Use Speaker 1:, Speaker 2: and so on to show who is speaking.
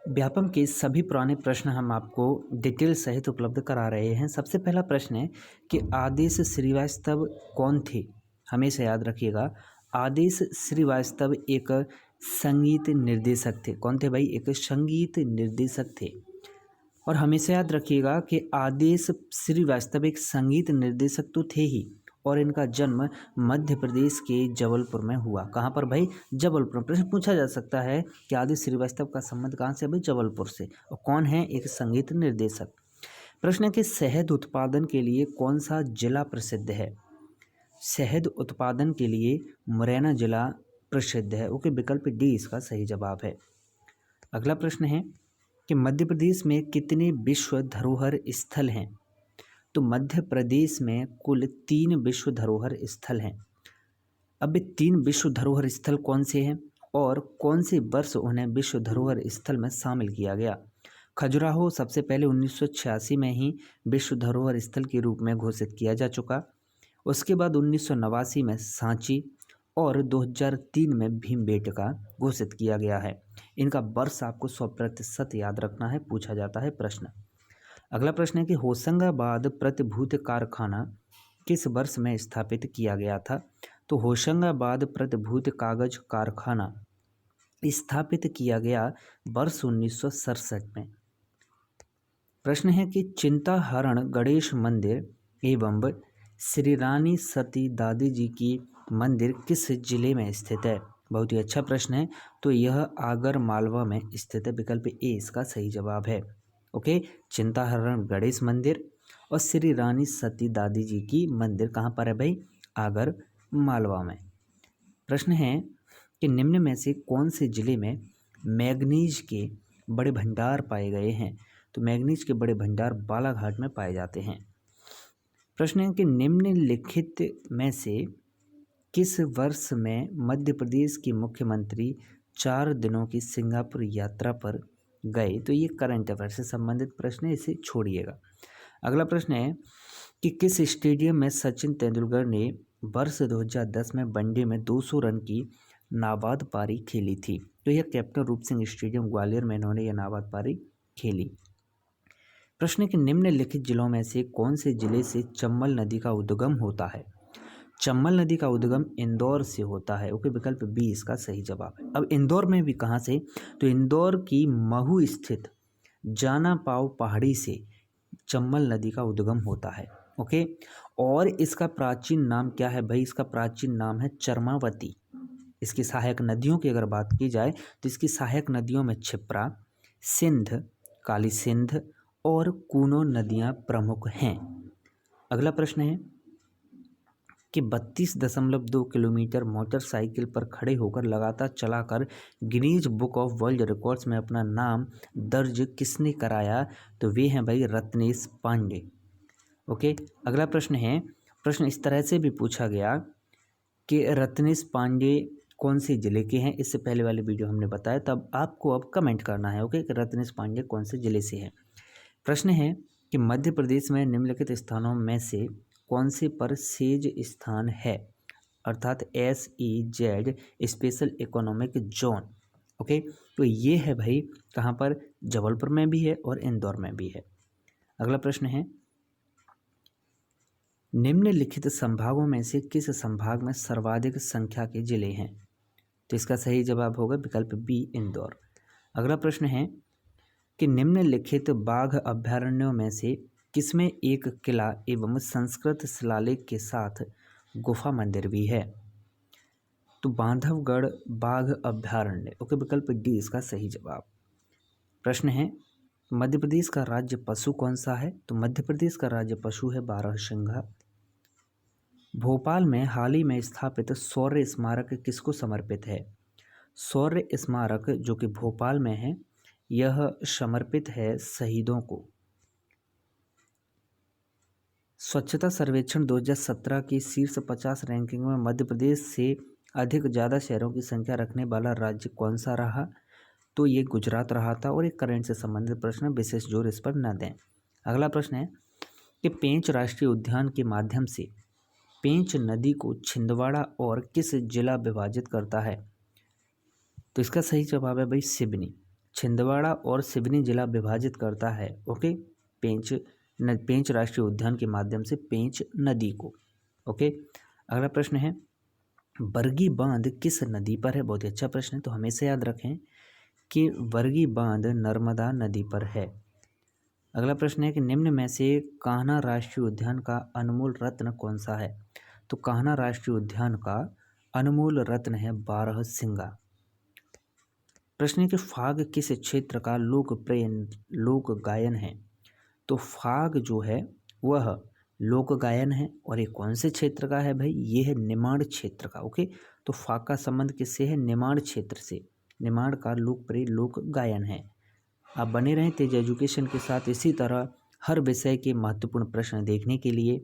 Speaker 1: व्यापम के सभी पुराने प्रश्न हम आपको डिटेल सहित उपलब्ध करा रहे हैं। सबसे पहला प्रश्न है कि आदेश श्रीवास्तव कौन थे। हमेशा याद रखिएगा, आदेश श्रीवास्तव एक संगीत निर्देशक थे। कौन थे भाई? एक संगीत निर्देशक थे। और हमेशा याद रखिएगा कि आदेश श्रीवास्तव एक संगीत निर्देशक तो थे ही, और इनका जन्म मध्य प्रदेश के जबलपुर में हुआ। कहाँ पर भाई? जबलपुर। प्रश्न पूछा जा सकता है कि आदित्य श्रीवास्तव का संबंध कहाँ से? भाई जबलपुर से। और कौन है? एक संगीत निर्देशक। प्रश्न है कि शहद उत्पादन के लिए कौन सा जिला प्रसिद्ध है? शहद उत्पादन के लिए मुरैना जिला प्रसिद्ध है। ओके, विकल्प डी इसका सही जवाब है। अगला प्रश्न है कि मध्य प्रदेश में कितने विश्व धरोहर स्थल हैं? तो मध्य प्रदेश में कुल 3 विश्व धरोहर स्थल हैं। अब 3 विश्व धरोहर स्थल कौन से हैं और कौन से वर्ष उन्हें विश्व धरोहर स्थल में शामिल किया गया? खजुराहो सबसे पहले 1986 में ही विश्व धरोहर स्थल के रूप में घोषित किया जा चुका। उसके बाद 1989 में सांची और 2003 में भीमबेटका घोषित किया गया है। इनका वर्ष आपको 100% याद रखना है, पूछा जाता है प्रश्न। अगला प्रश्न है कि होशंगाबाद प्रतिभूति कारखाना किस वर्ष में स्थापित किया गया था? तो होशंगाबाद प्रतिभूति कागज कारखाना स्थापित किया गया वर्ष 1967 में। प्रश्न है कि चिंताहरण गणेश मंदिर एवं श्री रानी सती दादी जी की मंदिर किस जिले में स्थित है? बहुत ही अच्छा प्रश्न है। तो यह आगर मालवा में स्थित है। विकल्प ए इसका सही जवाब है। ओके, चिंताहरण गणेश मंदिर और श्री रानी सती दादी जी की मंदिर कहाँ पर है भाई? आगर मालवा में। प्रश्न है कि निम्न में से कौन से जिले में मैग्नीज के बड़े भंडार पाए गए हैं? तो मैग्नीज के बड़े भंडार बालाघाट में पाए जाते हैं। प्रश्न है कि निम्नलिखित में से किस वर्ष में मध्य प्रदेश के मुख्यमंत्री 4 दिनों की सिंगापुर यात्रा पर गए? तो ये करंट अफेयर से संबंधित प्रश्न है, इसे छोड़िएगा। अगला प्रश्न है कि किस स्टेडियम में सचिन तेंदुलकर ने वर्ष 2010 में वनडे में 200 रन की नाबाद पारी खेली थी? तो यह कैप्टन रूप सिंह स्टेडियम ग्वालियर में इन्होंने यह नाबाद पारी खेली। प्रश्न है कि निम्नलिखित जिलों में से कौन से जिले से चंबल नदी का उद्गम होता है? चंबल नदी का उद्गम इंदौर से होता है। ओके, विकल्प बी इसका सही जवाब है। अब इंदौर में भी कहाँ से? तो इंदौर की महू स्थित जाना पाव पहाड़ी से चंबल नदी का उद्गम होता है। ओके, और इसका प्राचीन नाम क्या है भाई? इसका प्राचीन नाम है चरमावती। इसकी सहायक नदियों की अगर बात की जाए तो इसकी सहायक नदियों में क्षिप्रा, सिंध, काली सिंध और कूनो नदियाँ प्रमुख हैं। अगला प्रश्न है कि 32.2 किलोमीटर मोटरसाइकिल पर खड़े होकर लगातार चलाकर Guinness book of world records में अपना नाम दर्ज किसने कराया? तो वे हैं भाई रत्नेश पांडे। ओके, अगला प्रश्न है, प्रश्न इस तरह से भी पूछा गया कि रत्नेश पांडे कौन से जिले के हैं? इससे पहले वाले वीडियो हमने बताया, तब आपको अब कमेंट करना है। ओके, कि रत्नेश पांडे कौन से जिले से है। प्रश्न है कि मध्य प्रदेश में निम्नलिखित स्थानों में से कौन से पर सेज स्थान है? अर्थात SEZ special economic zone. Okay, तो ये है भाई कहाँ पर? जबलपुर में भी है और इंदौर में भी है। अगला प्रश्न है, निम्नलिखित संभागों में से किस संभाग में सर्वाधिक संख्या के जिले हैं? तो इसका सही जवाब होगा विकल्प बी इंदौर। अगला प्रश्न है कि निम्नलिखित बाघ अभयारण्यों में से किसमें एक किला एवं संस्कृत शिलालेख के साथ गुफा मंदिर भी है? तो बांधवगढ़ बाघ अभयारण्य। ओके, विकल्प डी इसका सही जवाब। प्रश्न है, मध्य प्रदेश का राज्य पशु कौन सा है? तो मध्य प्रदेश का राज्य पशु है बारहसिंघा। भोपाल में हाल ही में स्थापित शौर्य स्मारक किसको समर्पित है? शौर्य स्मारक जो कि भोपाल में है, यह समर्पित है शहीदों को। स्वच्छता सर्वेक्षण 2017 की शीर्ष 50 रैंकिंग में मध्य प्रदेश से अधिक ज़्यादा शहरों की संख्या रखने वाला राज्य कौन सा रहा? तो ये गुजरात रहा था। और एक करंट से संबंधित प्रश्न, विशेष जोर इस पर न दें। अगला प्रश्न है कि पेंच राष्ट्रीय उद्यान के माध्यम से पेंच नदी को छिंदवाड़ा और किस जिला विभाजित करता है? तो इसका सही जवाब है भाई सिवनी। छिंदवाड़ा और सिवनी जिला विभाजित करता है? ओके, पेंच राष्ट्रीय उद्यान के माध्यम से पेंच नदी को। ओके, अगला प्रश्न है बरगी बांध किस नदी पर है? बहुत ही अच्छा प्रश्न है, तो हमेशा याद रखें कि बरगी बांध नर्मदा नदी पर है। अगला प्रश्न है कि निम्न में से कान्हा राष्ट्रीय उद्यान का अनमोल रत्न कौन सा है? तो कान्हा राष्ट्रीय उद्यान का अनमोल रत्न है बारहसिंगा। प्रश्न है कि फाग किस क्षेत्र का लोकप्रिय लोक गायन है? तो फाग जो है वह लोक गायन है, और ये कौन से क्षेत्र का है भाई? ये है निमाड़ क्षेत्र का। ओके, तो फाग का संबंध किससे है? निमाड़ क्षेत्र से। निमाड़ का लोकप्रिय लोक गायन है। आप बने रहें तेज एजुकेशन के साथ। इसी तरह हर विषय के महत्वपूर्ण प्रश्न देखने के लिए